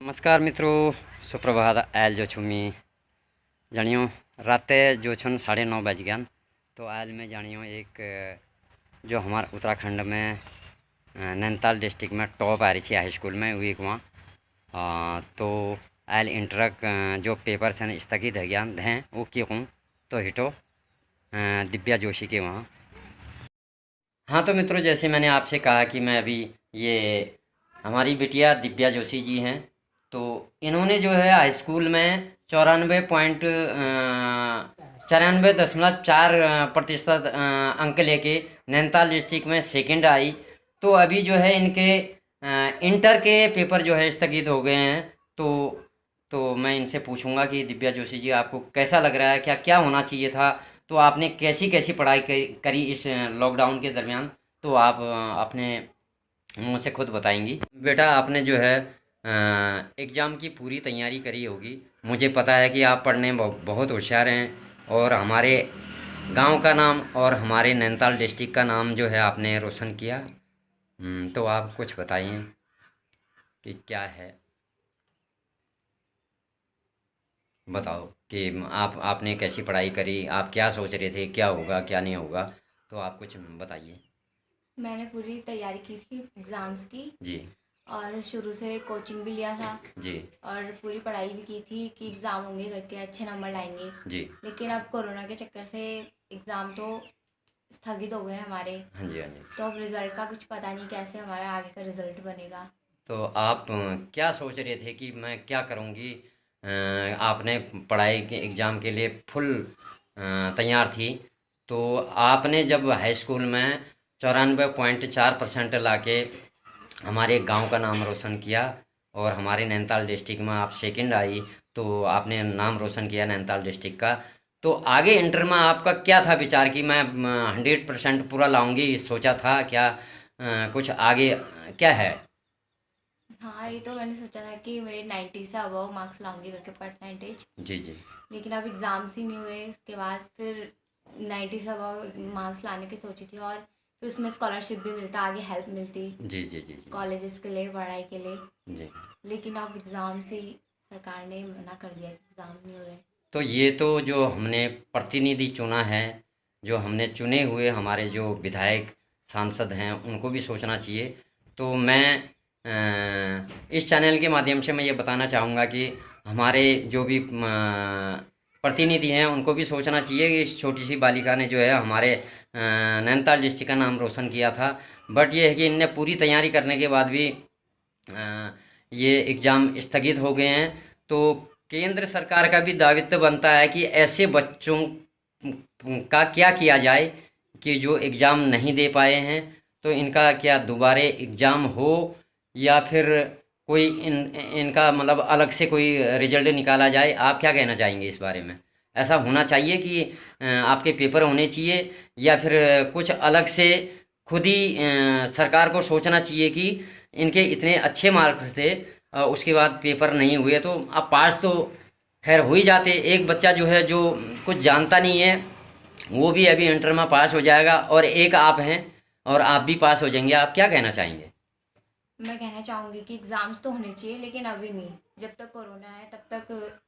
नमस्कार मित्रों, सुप्रभात। आयल जो छुमी जानियो राते जो छन 9:30 बज गया। तो आयल में जानियो एक जो हमारे उत्तराखंड में नैनीताल डिस्ट्रिक्ट में टॉप आ रही थी हाई स्कूल में वीक वहाँ। तो आयल इंटरक जो पेपर छन स्थगित है ज्ञान हैं वो क्यों तो हिटो दिव्या जोशी के वहाँ। हाँ तो मित्रों, जैसे मैंने आपसे कहा कि मैं अभी ये हमारी बिटिया दिव्या जोशी जी हैं। तो इन्होंने जो है हाई स्कूल में 94.4 अंक लेके नैनीताल डिस्ट्रिक्ट में सेकंड आई। तो अभी जो है इनके इंटर के पेपर जो है स्थगित हो गए हैं। तो मैं इनसे पूछूंगा कि दिव्या जोशी जी, आपको कैसा लग रहा है, क्या क्या होना चाहिए था, तो आपने कैसी कैसी पढ़ाई करी इस लॉकडाउन के दरमियान, तो आप अपने मुँह से खुद बताएंगी। बेटा, आपने जो है एग्ज़ाम की पूरी तैयारी करी होगी। मुझे पता है कि आप पढ़ने में बहुत होशियार हैं और हमारे गांव का नाम और हमारे नैनीताल डिस्ट्रिक्ट का नाम जो है आपने रोशन किया। तो आप कुछ बताइए कि क्या है, बताओ कि आपने कैसी पढ़ाई करी, आप क्या सोच रहे थे, क्या होगा क्या नहीं होगा, तो आप कुछ बताइए। मैंने पूरी तैयारी की थी एग्ज़ाम्स की। जी। और शुरू से कोचिंग भी लिया था जी। और पूरी पढ़ाई भी की थी कि एग्ज़ाम होंगे करके अच्छे नंबर लाएंगे। जी। लेकिन अब कोरोना के चक्कर से एग्ज़ाम तो स्थगित हो गए हमारे। हाँ जी, हाँ जी। तो अब रिज़ल्ट का कुछ पता नहीं कैसे हमारा आगे का रिज़ल्ट बनेगा। तो आप क्या सोच रहे थे कि मैं क्या करूँगी? आपने पढ़ाई के एग्ज़ाम के लिए फुल तैयार थी। तो आपने जब हाई स्कूल में 94.4% लाके हमारे गांव का नाम रोशन किया और हमारे नैनीताल डिस्ट्रिक्ट में आप सेकंड आई, तो आपने नाम रोशन किया नैनीताल डिस्ट्रिक्ट का। तो आगे इंटर में आपका क्या था विचार कि मैं 100% पूरा लाऊंगी, सोचा था क्या? कुछ आगे क्या है? हाँ, ये तो मैंने सोचा था कि मेरे 90 से अबव मार्क्स लाऊंगी करके परसेंटेज। जी। जी। लेकिन अब एग्ज़ाम्स ही नहीं हुए। उसके बाद फिर 90 से अबव मार्क्स लाने की सोची थी और फिर उसमें स्कॉलरशिप भी मिलता, आगे हेल्प मिलती जी। जी। जी। जी। कॉलेजेस के लिए, पढ़ाई के लिए। जी। लेकिन अब एग्ज़ाम से ही सरकार ने मना कर दिया कि एग्ज़ाम नहीं हो रहे। तो ये तो जो हमने प्रतिनिधि चुना है, जो हमने चुने हुए हमारे जो विधायक सांसद हैं, उनको भी सोचना चाहिए। तो मैं इस चैनल के माध्यम से मैं ये बताना चाहूँगा कि हमारे जो भी प्रतिनिधि हैं उनको भी सोचना चाहिए कि इस छोटी सी बालिका ने जो है हमारे नैनीताल डिस्ट्रिक्ट का नाम रोशन किया था। बट ये है कि इनने पूरी तैयारी करने के बाद भी ये एग्ज़ाम स्थगित हो गए हैं। तो केंद्र सरकार का भी दायित्व बनता है कि ऐसे बच्चों का क्या किया जाए कि जो एग्ज़ाम नहीं दे पाए हैं, तो इनका क्या दोबारा एग्ज़ाम हो, या फिर कोई इनका मतलब अलग से कोई रिजल्ट निकाला जाए। आप क्या कहना चाहेंगे इस बारे में? ऐसा होना चाहिए कि आपके पेपर होने चाहिए, या फिर कुछ अलग से खुद ही सरकार को सोचना चाहिए कि इनके इतने अच्छे मार्क्स थे, उसके बाद पेपर नहीं हुए, तो आप पास तो खैर हो ही जाते। एक बच्चा जो है जो कुछ जानता नहीं है, वो भी अभी इंटर में पास हो जाएगा, और एक आप हैं और आप भी पास हो जाएंगे। आप क्या कहना चाहेंगे? मैं कहना चाहूँगी कि एग्ज़ाम्स तो होने चाहिए लेकिन अभी नहीं। जब तक कोरोना है तब तक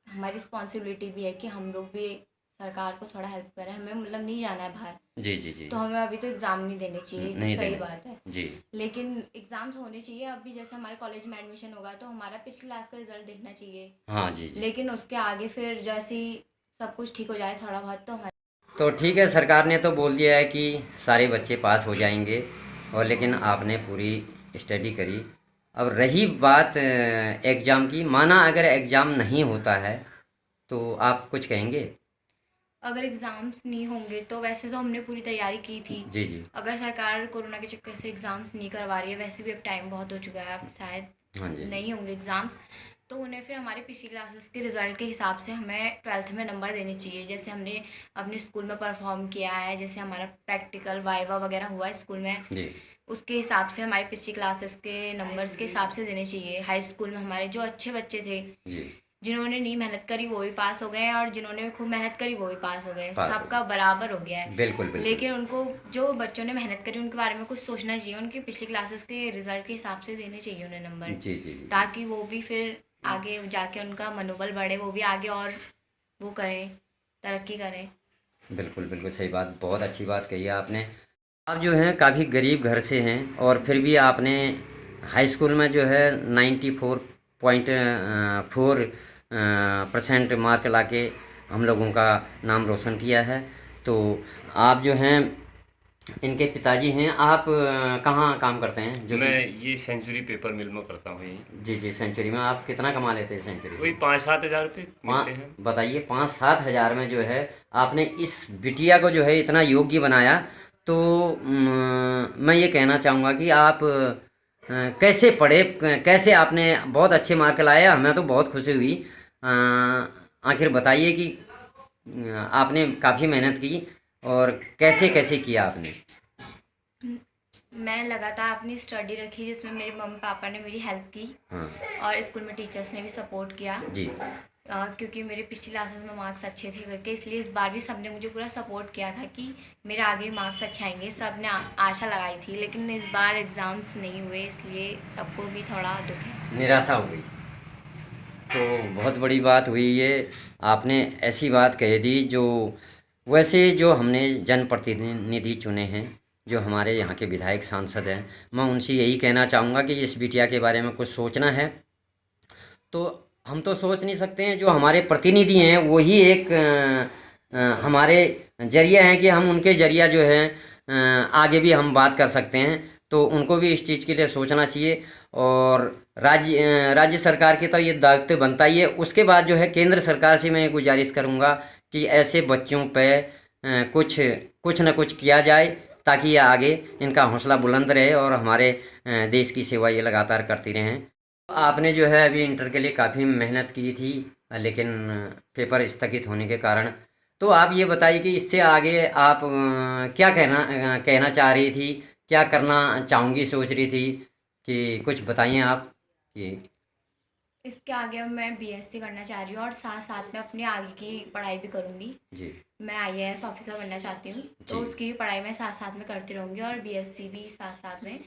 हमारी रिस्पॉन्सिबिलिटी भी है कि हम लोग भी सरकार को थोड़ा हेल्प करें। हमें मतलब नहीं जाना है बाहर, जी। जी। जी। तो हमें अभी तो एग्ज़ाम नहीं देने चाहिए, तो नहीं सही देने। बात है। जी। लेकिन एग्ज़ाम्स होने चाहिए। अभी जैसे हमारे कॉलेज में एडमिशन होगा तो हमारा पिछली क्लास का रिजल्ट देखना चाहिए। हाँ जी। जी। लेकिन उसके आगे फिर जैसे ही सब कुछ ठीक हो जाए थोड़ा बहुत, तो हमारे तो ठीक है, सरकार ने तो बोल दिया है कि सारे बच्चे पास हो जाएंगे, और लेकिन आपने पूरी स्टडी करी। अब रही बात एग्ज़ाम की, माना अगर एग्ज़ाम नहीं होता है, तो आप कुछ कहेंगे? अगर एग्ज़ाम्स नहीं होंगे तो वैसे तो हमने पूरी तैयारी की थी। जी। जी। अगर सरकार कोरोना के चक्कर से एग्ज़ाम्स नहीं करवा रही है, वैसे भी अब टाइम बहुत हो चुका है, अब शायद हाँ जी। जी। नहीं होंगे एग्ज़ाम्स, तो उन्हें फिर हमारे पिछली क्लासेस के रिज़ल्ट के हिसाब से हमें 12th में नंबर देने चाहिए। जैसे हमने अपने स्कूल में परफॉर्म किया है, जैसे हमारा प्रैक्टिकल वाइवा वगैरह हुआ है स्कूल में, जी। उसके हिसाब से हमारे पिछली क्लासेस के नंबर्स के हिसाब से देने चाहिए। हाई स्कूल में हमारे जो अच्छे बच्चे थे, जी। जिन्होंने नहीं मेहनत करी वो भी पास हो गए हैं और जिन्होंने खूब मेहनत करी वो भी पास हो गए, पास हो सबका गए। बराबर हो गया है। बिल्कुल बिल्कुल। लेकिन उनको, जो बच्चों ने मेहनत करी उनके बारे में कुछ सोचना चाहिए। उनकी पिछली क्लासेस के रिजल्ट के हिसाब से देने चाहिए उन्हें नंबर, जी। जी। जी। जी। ताकि वो भी फिर आगे जाके उनका मनोबल बढ़े, वो भी आगे और वो करें, तरक्की करें। बिल्कुल, बिल्कुल सही बात, बहुत अच्छी बात कही है आपने। आप जो हैं काफ़ी गरीब घर से हैं और फिर भी आपने हाई स्कूल में जो है 94.4% मार्क लाके हम लोगों का नाम रोशन किया है। तो आप जो हैं इनके पिताजी हैं, आप कहाँ काम करते हैं जो मैं कि ये सेंचुरी पेपर मिल में करता हूँ यहीं। जी जी, सेंचुरी में आप कितना कमा लेते हैं सेंचुरी वही से? 5-7 हज़ार रुपये मिलते हैं। बताइए, 5-7 हज़ार में जो है आपने इस बिटिया को जो है इतना योग्य बनाया। तो मैं ये कहना चाहूँगा कि आप कैसे पढ़े, कैसे आपने बहुत अच्छे मार्क लाए, हमें तो बहुत खुशी हुई। आखिर बताइए कि आपने काफ़ी मेहनत की और कैसे कैसे किया आपने? मैंने लगातार अपनी स्टडी रखी, जिसमें मेरे मम्मी पापा ने मेरी हेल्प की हाँ और स्कूल में टीचर्स ने भी सपोर्ट किया। जी क्योंकि मेरे पिछली क्लासेस में मार्क्स अच्छे थे करके, इसलिए इस बार भी सबने मुझे पूरा सपोर्ट किया था कि मेरे आगे मार्क्स अच्छे आएंगे। सब ने आशा लगाई थी, लेकिन इस बार एग्ज़ाम्स नहीं हुए, इसलिए सबको भी थोड़ा दुख है। निराशा हो गई। तो बहुत बड़ी बात हुई ये, आपने ऐसी बात कह दी जो वैसे जो हमने जनप्रतिनिधि चुने हैं, जो हमारे यहाँ के विधायक सांसद हैं, मैं उनसे यही कहना चाहूँगा कि इस बिटिया के बारे में कुछ सोचना है। तो हम तो सोच नहीं सकते हैं, जो हमारे प्रतिनिधि हैं वही एक हमारे जरिए हैं कि हम उनके जरिया जो है आगे भी हम बात कर सकते हैं। तो उनको भी इस चीज़ के लिए सोचना चाहिए। और राज्य सरकार के तो ये दायित्व बनता ही है। उसके बाद जो है केंद्र सरकार से मैं ये गुजारिश करूँगा कि ऐसे बच्चों पे कुछ कुछ न कुछ किया जाए, ताकि ये आगे इनका हौसला बुलंद रहे और हमारे देश की सेवा ये लगातार करती रहें। आपने जो है अभी इंटर के लिए काफ़ी मेहनत की थी, लेकिन पेपर स्थगित होने के कारण। तो आप ये बताइए कि इससे आगे आप क्या कहना चाह रही थी, क्या करना चाहूँगी सोच रही थी, कि कुछ बताइए आप कि इसके आगे अब मैं बीएससी करना चाह रही हूँ और साथ साथ में अपनी आगे की पढ़ाई भी करूँगी। जी मैं आईएएस ऑफिसर बनना चाहती हूँ, तो जी उसकी भी पढ़ाई मैं साथ साथ में करती रहूँगी और बीएससी भी साथ साथ में।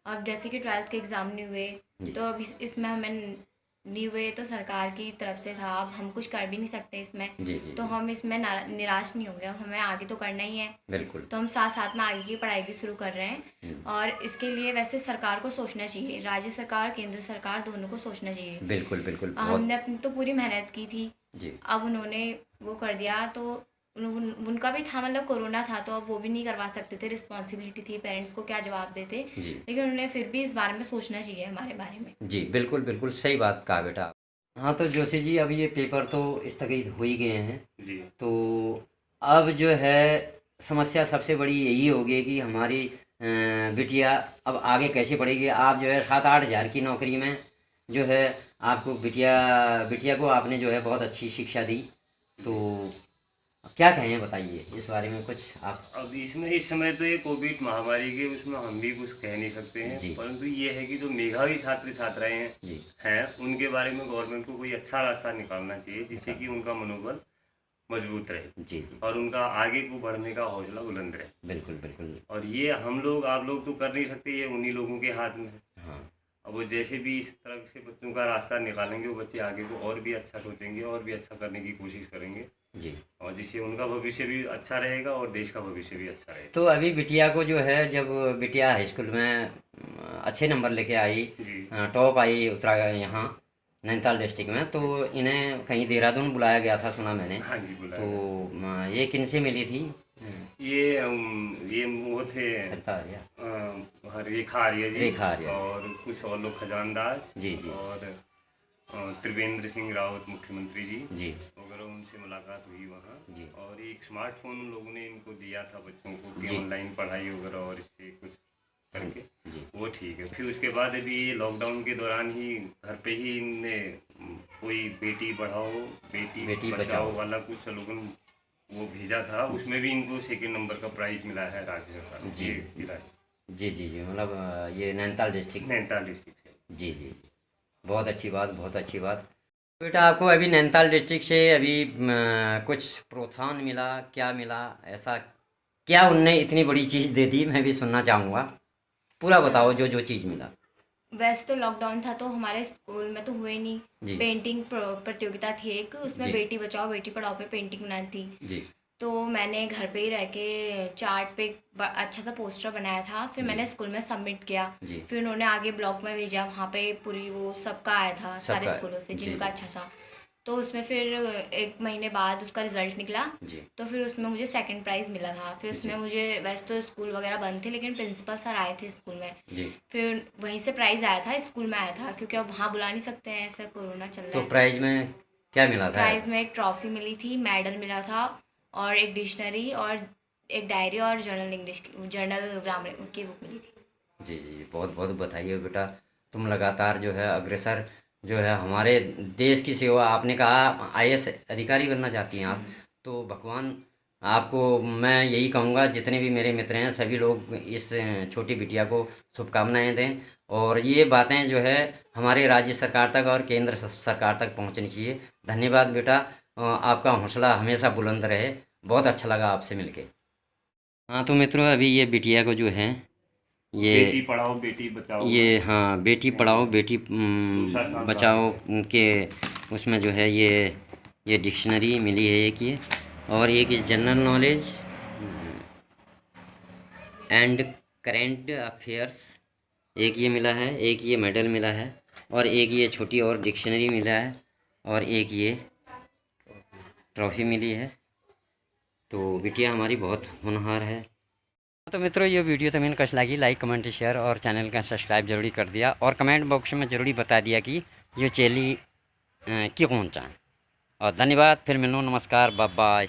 अब जैसे कि 12th के एग्ज़ाम नहीं हुए, जी तो अब इसमें हमें नहीं हुए तो सरकार की तरफ से था, अब हम कुछ कर भी नहीं सकते इसमें। जी जी तो जी हम इसमें निराश नहीं होंगे, अब हमें आगे तो करना ही है। बिल्कुल। तो हम साथ साथ में आगे की पढ़ाई भी शुरू कर रहे हैं। हम्म, और इसके लिए वैसे सरकार को सोचना चाहिए, राज्य सरकार केंद्र सरकार दोनों को सोचना चाहिए। बिल्कुल बिल्कुल बहुत। हमने अपनी तो पूरी मेहनत की थी, जी अब उन्होंने वो कर दिया तो उनका भी था, मतलब कोरोना था तो अब वो भी नहीं करवा सकते थे, रिस्पॉन्सिबिलिटी थी, पेरेंट्स को क्या जवाब देते। जी लेकिन उन्हें फिर भी इस बारे में सोचना चाहिए हमारे बारे में। जी बिल्कुल बिल्कुल सही बात कहा बेटा। हाँ तो जोशी जी, अब ये पेपर तो स्थगित हो ही गए हैं। जी। तो अब जो है समस्या सबसे बड़ी यही होगी कि हमारी बिटिया अब आगे कैसे पढ़ेगी। आप जो है 7-8 हज़ार की नौकरी में जो है आपको बिटिया बिटिया को आपने जो है बहुत अच्छी शिक्षा दी। तो क्या कहें, बताइए इस बारे में कुछ आप। अब इसमें इस समय तो ये कोविड महामारी के उसमें हम भी कुछ कह नहीं सकते हैं, जी परंतु ये है कि जो मेधावी छात्र छात्राएं जी हैं उनके बारे में गवर्नमेंट को कोई अच्छा रास्ता निकालना चाहिए, जिससे कि उनका मनोबल मजबूत रहे जी जी और उनका आगे को बढ़ने का हौसला बुलंद रहे। बिल्कुल बिल्कुल। और ये हम लोग आप लोग तो कर नहीं सकते, ये उन्हीं लोगों के हाथ में है। हाँ अब वो जैसे भी इस तरह से बच्चों का रास्ता निकालेंगे, वो बच्चे आगे को और भी अच्छा सोचेंगे और भी अच्छा करने की कोशिश करेंगे, जी। और जिससे उनका भविष्य भी अच्छा रहेगा और देश का भविष्य भी अच्छा रहेगा। तो अभी बिटिया को जो है, जब बिटिया हाई स्कूल में अच्छे नंबर लेके आई, जी। टॉप आई उत्तराखंड यहाँ नैनीताल डिस्ट्रिक्ट में, तो इन्हें कहीं देहरादून बुलाया गया था सुना मैंने। हाँ जी, बुलाया तो गया। ये किन से मिली थी? ये वो थे सरिता आर्या, रेखा आर्य जी रेखा आर्या। और कुछ और लोग खजानदार जी जी और त्रिवेंद्र सिंह रावत मुख्यमंत्री जी जी वगैरह, उनसे मुलाकात हुई वहाँ। जी और एक स्मार्टफोन उन लोगों ने इनको दिया था बच्चों को कि जी ऑनलाइन पढ़ाई वगैरह और इससे कुछ हाँ करके, जी वो ठीक है। फिर उसके बाद अभी ये लॉकडाउन के दौरान ही घर पे ही इनने कोई बेटी पढ़ाओ बेटी बेटी बचाओ। बचाओ वाला कुछ स्लोगन वो भेजा था, उसमें भी इनको सेकंड नंबर का प्राइज मिला है राज्य सरकार जी ये जिला जी जी जी, मतलब ये नैनीताल डिस्ट्रिक्ट। नैनीताल डिस्ट्रिक्ट से। जी जी, बहुत अच्छी बात, बहुत अच्छी बात। बेटा आपको अभी नैनीताल डिस्ट्रिक्ट से अभी कुछ प्रोत्साहन मिला, क्या मिला ऐसा? क्या उनने इतनी बड़ी चीज़ दे दी, मैं भी सुनना चाहूँगा। पूरा बताओ जो जो चीज़ मिला। वैसे तो लॉकडाउन था तो हमारे स्कूल में तो हुए नहीं। जी पेंटिंग प्रतियोगिता थी एक, उसमें जी बेटी बचाओ बेटी पढ़ाओ पे पेंटिंग बनानी थी। जी तो मैंने घर पे ही रह के चार्ट पे एक अच्छा सा पोस्टर बनाया था, फिर जी मैंने स्कूल में सबमिट किया। जी फिर उन्होंने आगे ब्लॉक में भेजा, वहाँ पे पूरी वो सबका आया था सारे सबका। स्कूलों से जी जिनका जी अच्छा था। तो उसमें फिर 1 महीने बाद उसका रिजल्ट निकला। जी तो फिर उसमें मुझे सेकंड प्राइज़ मिला था। फिर उसमें जी मुझे, वैसे तो स्कूल वगैरह बंद थे लेकिन प्रिंसिपल सर आए थे स्कूल में। जी। फिर वहीं से प्राइज़ आया था, स्कूल में आया था, क्योंकि अब वहाँ बुला नहीं सकते हैं, ऐसा कोरोना चल रहा तो है। प्राइज में क्या मिला था प्राइज़ ऐसा? में एक ट्रॉफ़ी मिली थी, मेडल मिला था, और एक डिक्शनरी और एक डायरी और जर्नल इंग्लिश की, जर्नल ग्रामर की बुक मिली थी। जी जी, बहुत बहुत बधाई हो बेटा। तुम लगातार जो है अग्रसर जो है हमारे देश की सेवा, आपने कहा आईएएस अधिकारी बनना चाहती हैं आप, तो भगवान आपको, मैं यही कहूँगा जितने भी मेरे मित्र हैं सभी लोग इस छोटी बिटिया को शुभकामनाएं दें, और ये बातें जो है हमारे राज्य सरकार तक और केंद्र सरकार तक पहुंचनी चाहिए। धन्यवाद बेटा, आपका हौसला हमेशा बुलंद रहे। बहुत अच्छा लगा आपसे मिलके। हाँ तो मित्रों, अभी ये बिटिया को जो है ये बेटी पढ़ाओ बेटी बचाओ ये हाँ, बेटी पढ़ाओ बेटी दूसरा स्थान प्राप्त बचाओ किया। के उसमें जो है ये डिक्शनरी मिली है एक ये, और एक ये general knowledge and current affairs एक ये मिला है, एक ये मेडल मिला है, और एक ये छोटी और डिक्शनरी मिला है, और एक ये ट्रॉफ़ी मिली है। तो बिटिया हमारी बहुत होनहार है। तो मित्रों, ये वीडियो तुम्हें कैसी लगी, लाइक कमेंट शेयर और चैनल का सब्सक्राइब जरूरी कर दिया, और कमेंट बॉक्स में ज़रूरी बता दिया कि ये चेली क्यों कौन चाहें। और धन्यवाद, फिर मिलूँ, नमस्कार, बाय बाय।